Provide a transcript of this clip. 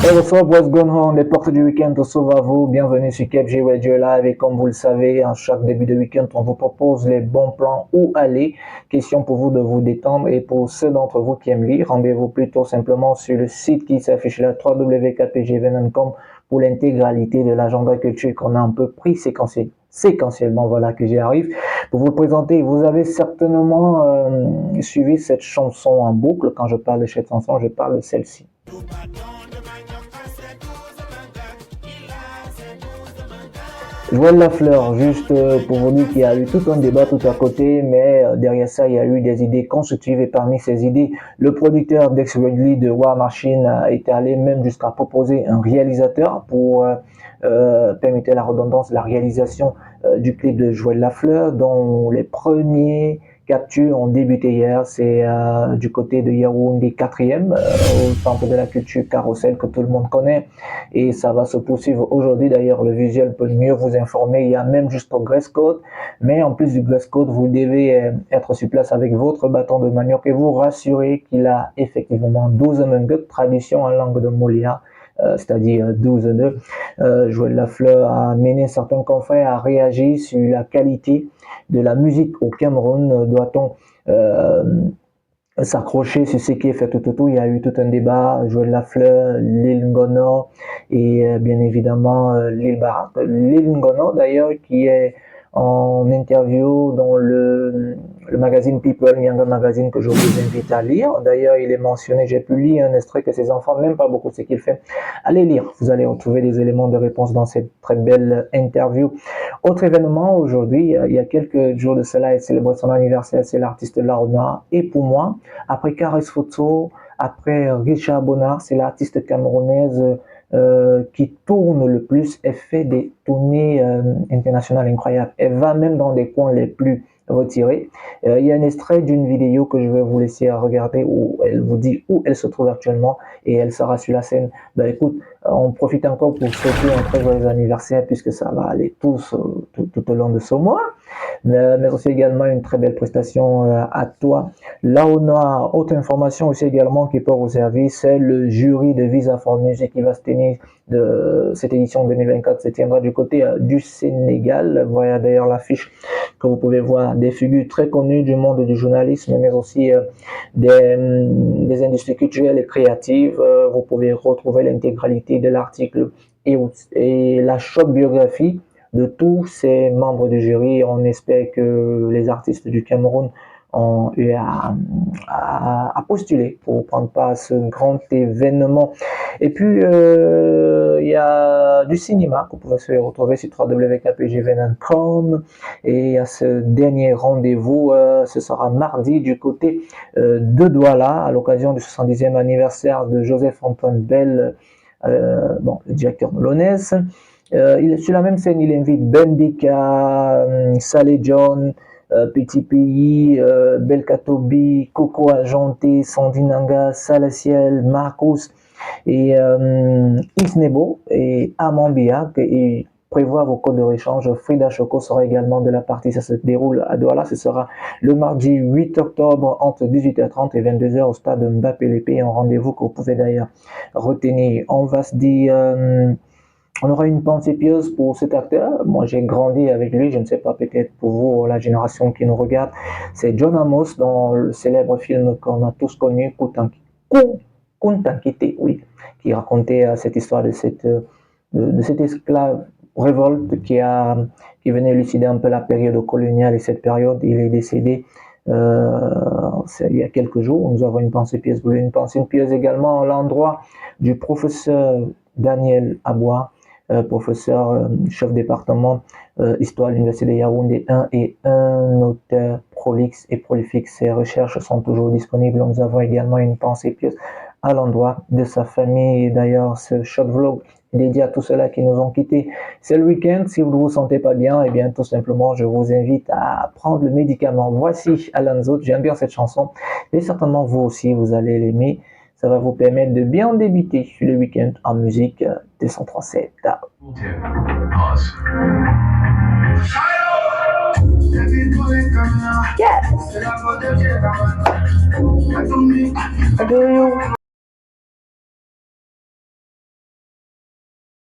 Hey, what's up, what's going on? Les portes du week-end s'ouvrent à vous. Bienvenue sur KFG Radio Live. Et comme vous le savez, en chaque début de week-end, on vous propose les bons plans où aller. Question pour vous de vous détendre. Et pour ceux d'entre vous qui aiment lire, rendez-vous plutôt simplement sur le site qui s'affiche là, www.kpgvn.com pour l'intégralité de l'agenda culture qu'on a un peu pris séquentiellement, voilà que j'y arrive. Pour vous présenter, vous avez certainement suivi cette chanson en boucle. Quand je parle de cette chanson, je parle de celle-ci. Joël Lafleur, juste pour vous dire qu'il y a eu tout un débat tout à côté, mais derrière ça, il y a eu des idées constructives et parmi ces idées, le producteur Dex Ridley de War Machine a été allé même jusqu'à proposer un réalisateur pour permettre la redondance, la réalisation du clip de Joël Lafleur, dont les premiers captures ont débuté hier. C'est du côté de Yaoundé 4e, au centre de la culture Carrousel que tout le monde connaît. Et ça va se poursuivre aujourd'hui. D'ailleurs, le visuel peut mieux vous informer. Il y a même jusqu'au dress code. Mais en plus du dress code, vous devez être sur place avec votre bâton de manioc et vous rassurer qu'il a effectivement 12 mengues, tradition en langue de Molière. C'est-à-dire 12 nœuds. Joël Lafleur a mené certains confrères à réagir sur la qualité de la musique au Cameroun. Doit-on s'accrocher sur ce qui est fait tout? Il y a eu tout un débat, Joël Lafleur, Lil Ngono et bien évidemment Lil Barak. Lil Ngono d'ailleurs qui est en interview dans le magazine People, Nyanga Magazine que je vous invite à lire. D'ailleurs, il est mentionné, j'ai pu lire un extrait que ses enfants n'aiment pas beaucoup ce qu'il fait. Allez lire, vous allez retrouver des éléments de réponse dans cette très belle interview. Autre événement aujourd'hui, il y a quelques jours de cela, il célèbre son anniversaire, c'est l'artiste Laona. Et pour moi, après Karis Photo, après Richard Bonnard, c'est l'artiste camerounaise qui tourne le plus. Elle fait des tournées internationales incroyables. Elle va même dans des coins les plus retirés. Il y a un extrait d'une vidéo que je vais vous laisser regarder où elle vous dit où elle se trouve actuellement et elle sera sur la scène. Ben écoute, on profite encore pour souhaiter un très joyeux anniversaire puisque ça va aller tout au long de ce mois. Mais aussi également une très belle prestation à toi. Là, on a autre information aussi également qui peut vous servir, c'est le jury de Visa for Music qui va se tenir de cette édition 2024 se tiendra du côté du Sénégal. Voilà d'ailleurs l'affiche que vous pouvez voir des figures très connues du monde du journalisme, mais aussi des industries culturelles et créatives. Vous pouvez retrouver l'intégralité de l'article et la short biographie de tous ces membres du jury. On espère que les artistes du Cameroun ont eu à postuler pour prendre part à ce grand événement. Et puis, il y a du cinéma que vous pouvez se retrouver sur www.kpgvn.com. Et à ce dernier rendez-vous, ce sera mardi du côté de Douala, à l'occasion du 70e anniversaire de Joseph-Antoine Bell, le directeur de l'ONES. Sur la même scène, il invite Bendika, Saleh John, Petit Pays, Belkatobi, Coco Ajanté, Sandinanga, Salaciel, Marcus et Isnebo et Amambia et prévoir vos codes de réchange. Frida Choco sera également de la partie. Ça se déroule à Douala. Ce sera le mardi 8 octobre entre 18h30 et 22h au stade Mbappé Lépée. Un rendez-vous que vous pouvez d'ailleurs retenir. On va se dire... on aura une pensée pieuse pour cet acteur. Moi, j'ai grandi avec lui. Je ne sais pas, peut-être pour vous, la génération qui nous regarde. C'est John Amos dans le célèbre film qu'on a tous connu, Kuntankite, oui, qui racontait cette histoire de cet esclave révolte qui venait élucider un peu la période coloniale et cette période. Il est décédé il y a quelques jours. Nous avons une pensée pieuse pour lui. Une pensée pieuse également à l'endroit du professeur Daniel Aboua, professeur chef département histoire à l'université de Yaoundé 1 et un auteur prolixe et prolifique. Ses recherches sont toujours disponibles. Nous avons également une pensée pieuse à l'endroit de sa famille. D'ailleurs, ce short vlog est dédié à tous ceux-là qui nous ont quittés. C'est le week-end. Si vous ne vous sentez pas bien, eh bien, tout simplement, je vous invite à prendre le médicament. Voici Alonso. J'aime bien cette chanson. Et certainement, vous aussi, vous allez l'aimer. Ça va vous permettre de bien débuter le week-end en musique 237. Yes.